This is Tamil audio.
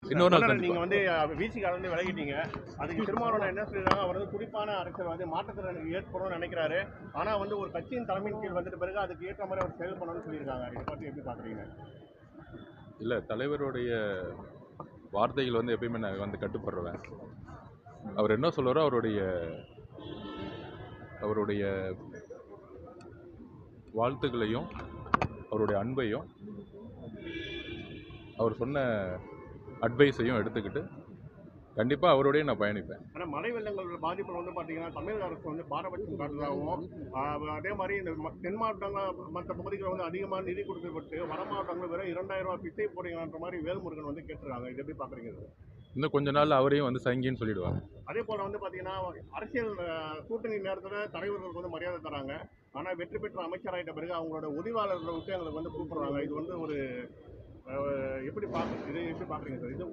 இன்னொரு நாள் முதல்ல நீங்க சந்திப்போம். வந்து விசிகால இருந்து விலகிட்டீங்க. அதுக்கு திருமாவளவன் என்ன சொல்றாங்க, அவர் வந்து துடிப்பான அரசியல் வந்து மாற்றத்திறனுக்கு ஏற்படும்னு நினைக்கிறாரு. ஆனா வந்து ஒரு கட்சியின் தலைமையின் கீழ் வந்துட்ட பிறகு அதுக்கு ஏற்ற மாதிரி அவர் செயல்படணும்னு சொல்லியிருக்காங்க. இதை பத்தி எப்படி பாக்குறீங்க? இல்ல, தலைவருடைய வார்த்தைகள் வந்து எப்பயுமே நான் வந்து கட்டுப்படுறேன். அவர் என்ன சொல்றாரோ அவருடைய அவருடைய வாழ்த்துக்களையும் அவருடைய அன்பையும் அவர் சொன்ன அட்வைஸையும் எடுத்துக்கிட்டு கண்டிப்பாக அவரோடய நான் பயணிப்பேன். ஆனா மழை வெள்ளங்களோட பாதிப்புல வந்து பாத்தீங்கன்னா தமிழக அரசு வந்து பாரபட்சம் காட்டுறதாகவும் அதே மாதிரி இந்த தென் மாவட்டங்கள் மற்ற பகுதிகளில் வந்து அதிகமாக நிதி கொடுக்கப்பட்டு வட மாவட்டங்கள் வெறும் 2000 ரூபாய் பிச்சை போடுங்கன்ற மாதிரி வேல்முருகன் வந்து கேட்டுருக்காங்க. இது எப்படி பாக்குறீங்க? இன்னும் கொஞ்ச நாள் அவரையும் வந்து சங்கின்னு சொல்லிடுவாங்க. அதே போல வந்து பாத்தீங்கன்னா அரசியல் கூட்டணி நேரத்துல தலைவர்களுக்கு வந்து மரியாதை தராங்க. ஆனா வெற்றி பெற்ற அமைச்சராயிட்ட பிறகு அவங்களோட உதவியாளர்களை விட்டு எங்களுக்கு வந்து கூப்பிடுறாங்க. இது வந்து ஒரு எப்படி பாக்குறீங்க சார்? இது